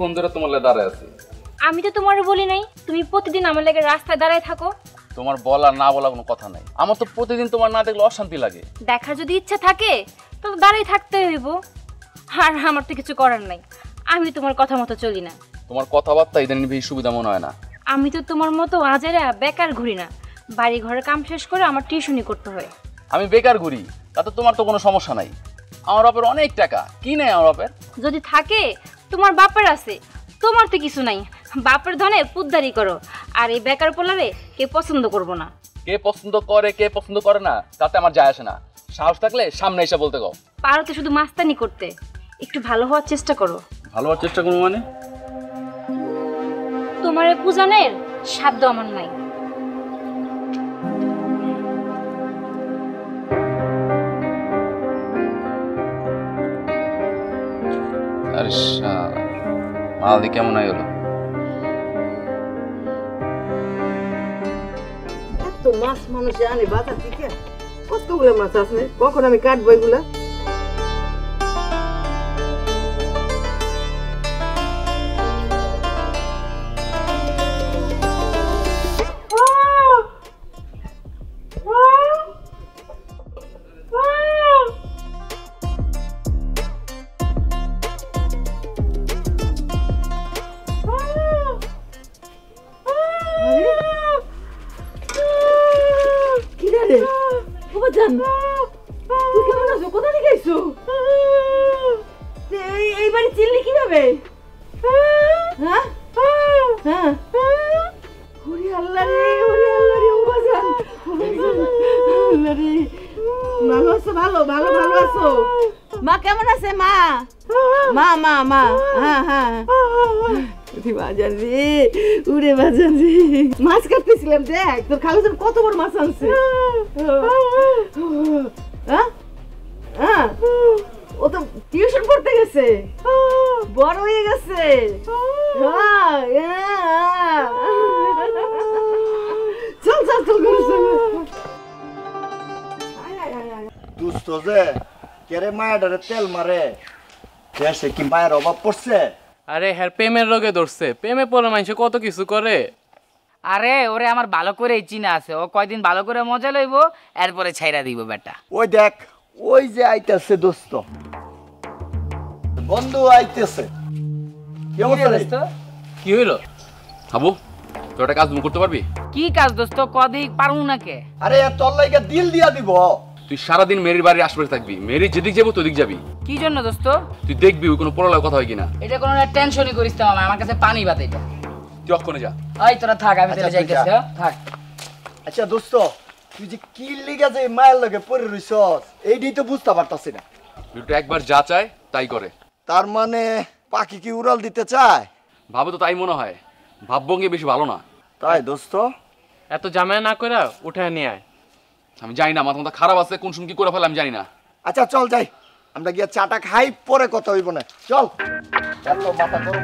অনেকক্ষণ ধরে তোমার লাগে দাঁড়ায় আছি। আমি তো তোমার বলি নাই তুমি প্রতিদিন আমার লাগে রাস্তায় দাঁড়ায় থাকো। তোমার বলা না বলা কোনো কথা নাই। আমার তো প্রতিদিন তোমার না দেখলে অশান্তি লাগে। দেখার যদি ইচ্ছা থাকে তো দাঁড়ায় থাকতে হইব, আর আমার তো কিছু করার নাই। আমি তোমার কথা মতো চলি না। তোমার কথাবার্তা ইদানিং বেশি সুবিধা মনে হয় না। আমি তো তোমার মতো আজেরা বেকার ঘুরি না, বাড়ি ঘরের কাম শেষ করে আমার টিউশনি করতে হয়। আমি বেকার ঘুরি, তাতে তোমার তো কোনো সমস্যা নাই। আমার বাপের অনেক টাকা, কি নেই আমার বাপের? যদি থাকে তোমার বাপের আছে, তোমার তো কিছু নাই। বাপের ধনে পুদ্দারি করো, আর এই বেকার পোলারে কে পছন্দ করবো না। কে পছন্দ করে কে পছন্দ করে না তাতে আমার যায় আসে না। সাহস থাকলে সামনে এসে বলতে কও। পারো তো শুধু মাস্তানি করতে, একটু ভালো হওয়ার চেষ্টা করো। ভালো হওয়ার চেষ্টা করবো মানে? তোমার এই পূজানের সাধ্য আমার নাই। আরে মাল দি কেমন আইলো? এত মাছ মানুষ আনে বাজার থেকে, কতগুলো মাছ আছে, কখন আমি কাটবো এগুলা? এইবারে চিল্লি কিভাবে? ভালো ভালো ভালো আছো? মা কেমন আছে? মা মা মা মা হ্যাঁ হ্যাঁ বাজান রে, উড়ে বাজান রে, মাছ কাটতেছিলাম, দেখ তোর খালুজন কত বড় মাছ আনছে। ও তো টিউশন পড়তে গেছে, বড় হয়ে গেছে। চল চল চল দুস্থ যে কেরে মায়াডারে তেল মারে, দেশে কি মায়ের অভাব পড়ছে? আরে হ্যাঁ, প্রেমের রোগে ধরছে। প্রেমে পড়ে মানুষ কত কিছু করে। আরে ওরে আমার ভালো করে চিনা আছে, ও কয়দিন ভালো করে মজা লইব, এরপরে ছাইরা দিব বেটা। ওই দেখ, ওই যে আইতেছে দোস্ত, বন্ধু আইতেছে। কি হইলো? হাবু, তুই একটা কাজ করতে পারবি? কি কাজ দোস্ত? কদি পারু না কে? আরে তোর লাইগা দিল দিয়া দিব। তুই সারাদিন মেরির বাড়ির আশপাশে থাকবি, মেরি যেদিক যাবো তোদিক যাবি। কি জন্য দোস্ত? তুই দেখবি ওই কোনো পড়ালের কথা হয় কিনা। এটা কোনো টেনশনই করিস না মামা, আমার কাছে পানি বাত এটা। তুই অক্ষণে যা। ওই তোরা থাক, আমি তাহলে যাইতেছি। থাক। আচ্ছা দোস্ত, তুই যে কি লিগা যে মায়ের লগে পড়ে রইছস, এইটাই তো বুঝতে পারতাছি না। একটু একবার যা চায় তাই করে। তার মানে পাখি কি উড়াল দিতে চায়? ভাবে তো তাই মনে হয়, ভাবভঙ্গি বেশি ভালো না। তাই দোস্ত, এত জামায়া না করে উঠে নিয়ে আয়। আমি জানি না, মাথা মাথা খারাপ আছে, কোন সময় কি করে ফেলে আমি জানি না। আচ্ছা চল যাই, আমরা গিয়ে চাটা খাই, পরে কথা হইব না। চল। এত মাথা গরম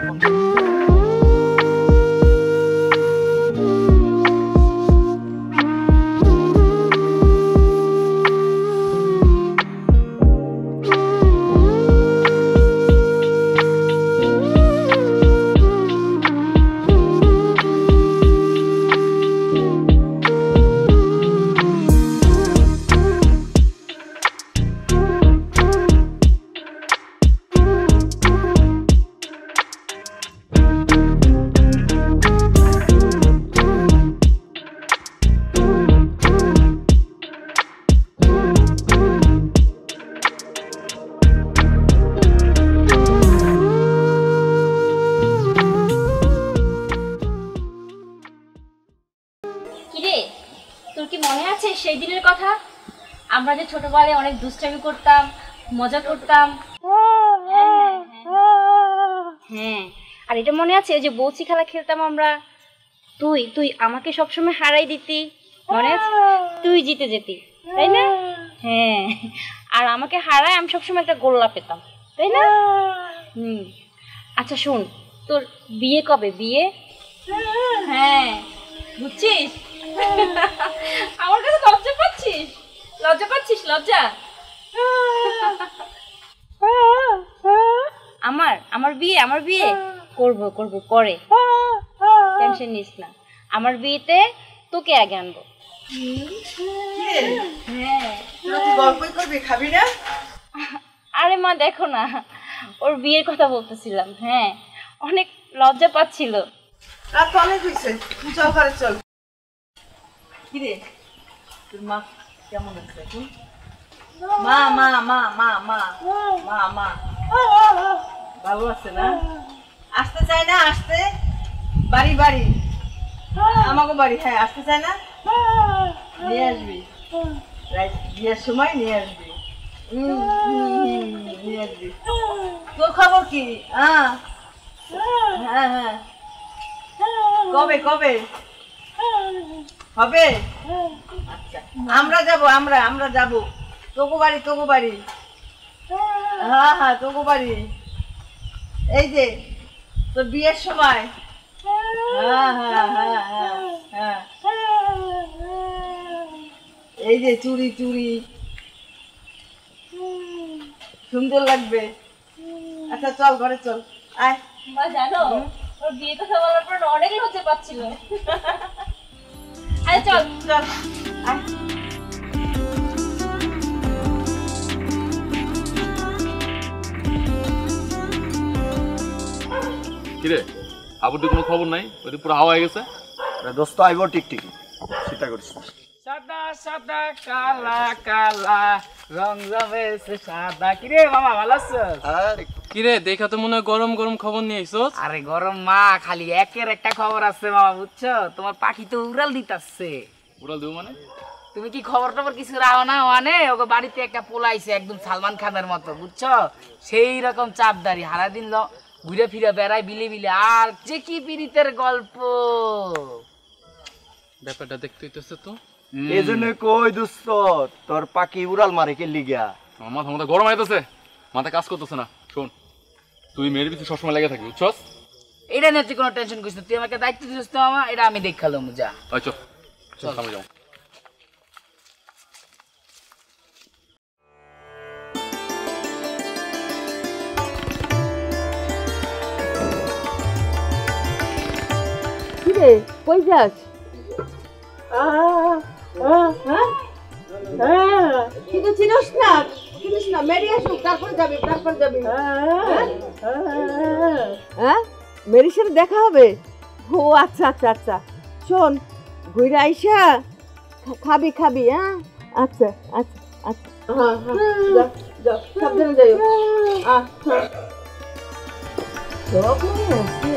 সেই দিনের কথা, আমরা যে ছোটবেলায় অনেক দুষ্টামি করতাম, মজা করতাম। হ্যাঁ, আর এটা মনে আছে যে বউচি খেলা খেলতাম আমরা, তুই তুই আমাকে সবসময় হারাই দিতি, মনে আছে? তুই জিতে যেতি, তাই না? হ্যাঁ, আর আমাকে হারায় আমি সবসময় একটা গোল্লা পেতাম, তাই না? আচ্ছা শোন, তোর বিয়ে কবে? বিয়ে? হ্যাঁ, বুঝছিস? আমার কাছে লজ্জা পাচ্ছিস? লজ্জা পাচ্ছিস? লজ্জা? আমার আমার বিয়ে করবো করবো পরে, টেনশন নিস না। আমার বিয়েতে তোকে আগে আনবো। হ্যাঁ। গল্পই করবি, খাবি না? আরে মা দেখো না, ওর বিয়ের কথা বলতেছিলাম। হ্যাঁ, অনেক লজ্জা পাচ্ছিল। রাত তো অনেক হয়েছে, চল ঘরে চল। কিরে তোর মা কেমন আছে এখন? মা মা মা মা মা মা মা ভালো আছে না? আসতে চায় না? আসতে বাড়ি বাড়ি আমাকে বাড়ি, হ্যাঁ আসতে চায় না? নিয়ে আসবি, বিয়ের সময় নিয়ে আসবি। নিয়ে আসবি। তোর খবর কি? হ্যাঁ হ্যাঁ, কবে কবে হবে? আচ্ছা আমরা যাব, আমরা যাব তোগো বাড়ি। হ্যাঁ হ্যাঁ তোগো বাড়ি, এই যে তোর বিয়ের সময়। হ্যাঁ হ্যাঁ হ্যাঁ হ্যাঁ হ্যাঁ, এই যে চুড়ি সুন্দর লাগবে। আচ্ছা চল ঘরে চল, আয়। মা জানো, ওর বিয়ের কথা বলার পর অনেক লজ্জা পাচ্ছিল। আরে চল চল আয়। কিরে আবুর কোনো খবর নাই? ওই পুরো হাওয়া হয়ে গেছে। দোস্ত আইব টিকটিকি, চিন্তা করিস না। সাদা সাদা কালা কালা রং জমেছে সাদা। কিরে মামা ভালো আছিস? আরে কিরে দেখা তো মনে হয় গরম গরম খবর নিয়ে আইছস। আরে গরম মা, খালি একের একটা খবর আছে মামা, বুঝছো? তোমার পাখি তো উড়াল দিতাছে। উড়াল দেবো মানে? তুমি কি খবর টবর কিছু রাও না? ওয়ানে ওকে বাড়িতে একটা পোলাইছে একদম সালমান খানের মতো, বুঝছো? সেই রকম চাপদারি, সারাদিন ঘুরে ফিরে বেড়ায় বিলে বিলে। আর যে কি পীড়িতের গল্প। ব্যাপারটা দেখতে হইতেছে তো। এই জন্য কই দোস্ত, তোর পাখি উড়াল মারে কে লিগা? আমার মাথা মাথা গরম আইতেছে, মাথা কাজ করতেছে না। শোন, তুই মেয়ের পিছনে সবসময় লেগে থাকবি, বুঝছস? এটা নিয়ে তুই কোনো টেনশন করিস না, তুই আমাকে দায়িত্ব দিস তো মামা, এটা আমি দেখালাম। যা চল চল সামনে যাও। কিরে কই যাস? কিন্তু চিনিস না, মেরি আসুক তারপর যাবি। হ্যাঁ মেরির সাথে দেখা হবে? ও আচ্ছা আচ্ছা আচ্ছা, শোন ঘুরে আইসা খাবি। হ্যাঁ আচ্ছা আচ্ছা আচ্ছা, হ্যাঁ হ্যাঁ যাও সাবধানে যাইও। সব মনে আছে।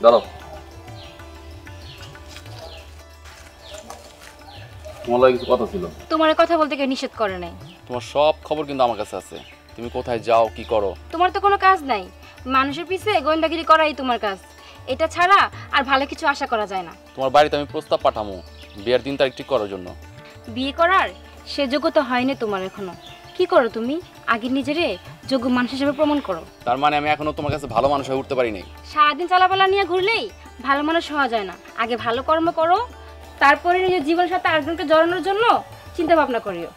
দাঁড়াও, তোমার লাগে কিছু কথা ছিল। তোমার কথা বলতে কেউ নিষেধ করে নাই। তোমার সব খবর কিন্তু আমার কাছে আছে। তুমি কোথায় যাও, কি করো? তোমার তো কোনো কাজ নাই, মানুষের পিছে গোয়েন্দাগিরি করাই তোমার কাজ। এটা ছাড়া আর ভালো কিছু আশা করা যায় না। তোমার বাড়িতে আমি প্রস্তাব পাঠামো বিয়ের 3 তারিখ ঠিক করার জন্য। বিয়ে করার সে যোগ্যতা হয়নি তোমার এখনো। কি করো তুমি? আগে নিজেরে যোগ্য মানুষ হিসেবে প্রমাণ করো। তার মানে আমি এখনো তোমার কাছে ভালো মানুষ হয়ে উঠতে পারি নাই? সারাদিন চালাপালা নিয়ে ঘুরলেই ভালো মানুষ হওয়া যায় না। আগে ভালো কর্ম করো, তারপরে নিজের জীবনের সাথে আরেকজনকে জড়ানোর জন্য চিন্তা ভাবনা করিও।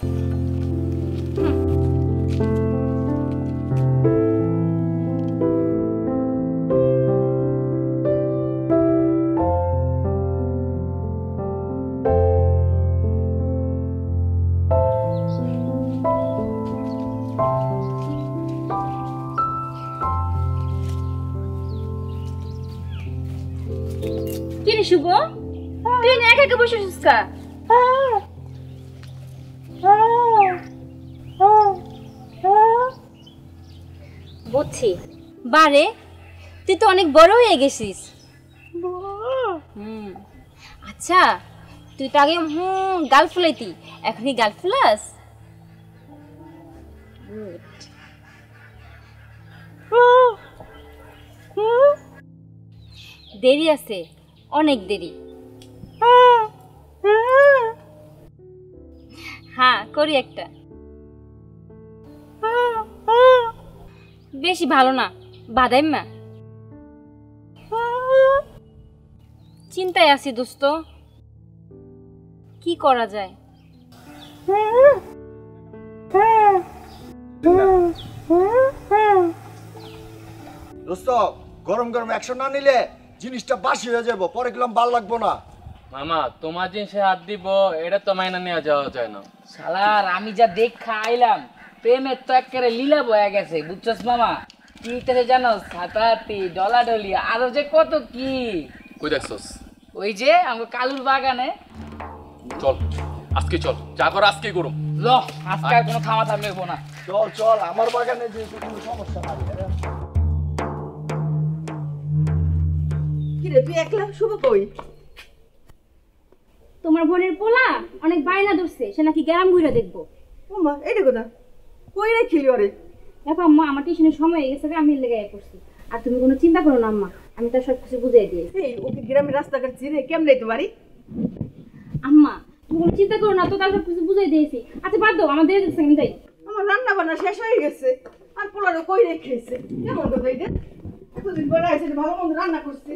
কি রে শুভ, তুই না একা একা বসে আছিস কা? বুঝছি, বারে তুই তো অনেক বড় হয়ে গেছিস। আচ্ছা, তুই তো আগে গাল ফুলাইতি, এখন কি গাল ফুলাস? দেরি আছে, অনেক দেরি। হ্যাঁ করি একটা। বেশি ভালো না, বাদাইম্মা। চিন্তায় আছি দোস্ত, কি করা যায়? দোস্ত গরম গরম অ্যাকশন না নিলে জিনিসটা বাসি হয়ে যাবো, পরে গেলাম ভাল লাগবো না। মামা তোমার জিনিসে হাত দিব এটা তো মাইনা নেওয়া যাওয়া যায় না। শালার আমি যা দেখা আইলাম, প্রেমের তো একেবারে লীলা বয়া গেছে, বুঝছস মামা? কি তাহলে জানো, ছাতাতি ডলাডলি আরো যে কত কি। কই দেখছস? ওই যে আমার কালুর বাগানে। চল আজকে চল, যা কর আজকে করুম। ল, আজকে আর কোনো থামা থামবো না। চল চল, আমার বাগানে যে কোনো সমস্যা নাই। কি রে তুই একলা? শুভ কই? তোমার বোনের পোলা অনেক বায়না ধরছে, সে নাকি গ্রাম ঘুরে দেখবো। ও মা, এইটা কথা কই রাখিলি ওরে? দেখো আম্মা, আমার টিউশনের সময় হয়ে গেছে, আমি লেগে পড়ছি। আর তুমি কোনো চিন্তা করো না আম্মা, আমি তার সব কিছু বুঝাই দিয়েছি। এই ওকে গ্রামের রাস্তাঘাট চিনে কেমনে তো বাড়ি? আম্মা তুমি কোনো চিন্তা করো না, তো তার সব কিছু বুঝাই দিয়েছি। আচ্ছা বাদ দাও, আমাদের আমি যাই। আমার রান্না বান্না শেষ হয়ে গেছে, আর পোলারে কই রেখেছে? কেমন কথা এটা? এতদিন পরে আইছে, ভালো মন্দ রান্না করছে।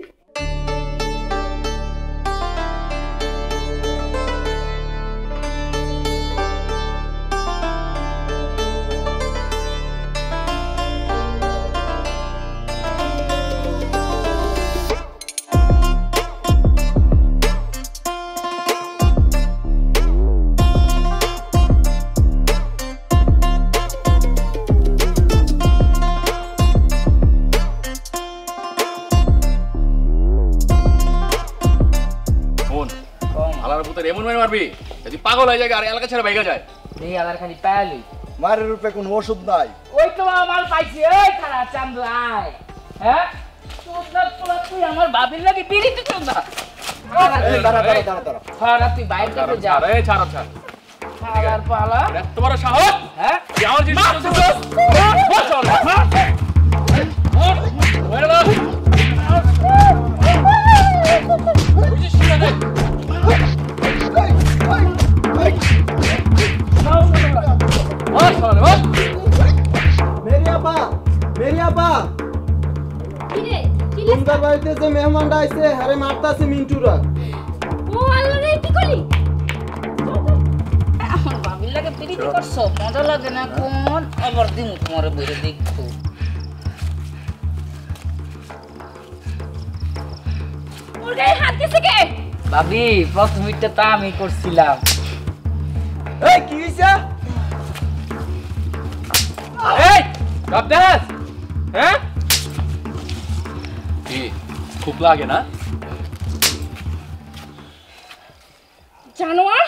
এমন মেরে মারবি যদি পাগল হয়ে যায় আর এলাকা ছেড়ে বাইরে যায়। এই আলার খালি পায়ালি মারের রূপে কোনো ওষুধ নাই। ওই তো মাল পাইছি। ওই খারা চান্দু আয়। হ্যাঁ তোর পোলা তুই আমার বাবির লাগে বিড়িতে চল না। এই দাঁড়া দাঁড়া দাঁড়া দাঁড়া। খারা তুই বাইরে থেকে যা। আরে ছাড় ছাড়। খারার পালা। এত বড় সাহস? হ্যাঁ তুই আমার জিনিস করছিস? চল মেরে দাও। বুঝিস না রে? मेरी आपा কি রে? কি রে? তোমার বাড়িতে যে মেহমান আইছে আরে মারতাছে মিন্টুরা। ও আল্লাহ রে, কি করলি? আমার বাবির লাগে বিড়িতে করছো, মজা লাগে না কোন? আবার দিন তোমার বইরে দেখতো। ওর গায়ে হাত দিছে কে? ভাবি প্রথম মিটটা তা আমি করছিলাম। এই কি হইছে? এই গাবদাস, হ্যাঁ কি খুব লাগে না? জানোয়ার,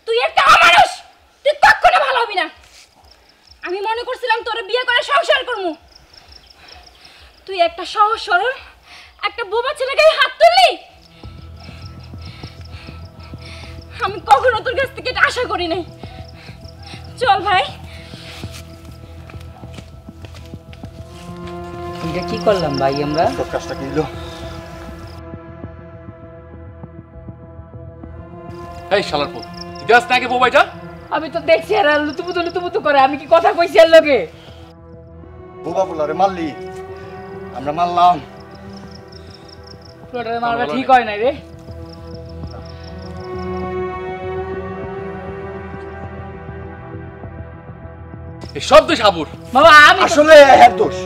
তুই একটা অমানুষ, তুই কখনো ভালো হবি না। আমি মনে করছিলাম তোরে বিয়ে করে সংসার করবো, তুই একটা সহজ সরল একটা বোবা ছেলেকে হাত তুললি। আমি কখনো তোর কাছ থেকে এটা আশা করি নাই। চল ভাই। এটা কি করলাম ভাই আমরা? তোর কাজটা কি হলো? এই শালার পুত, তুই যাস না আগে বোবাইটা? আমি তো দেখছি আর লুতুপুতু করে, আমি কি কথা কইছি এর লগে? বোবা পোলারে মারলি, আমরা মারলাম। পুরোটা মারবা ঠিক হয় নাই রে। এই সব দোষ আবুর। বাবা আমি আসলে হ্যাঁ দোষ।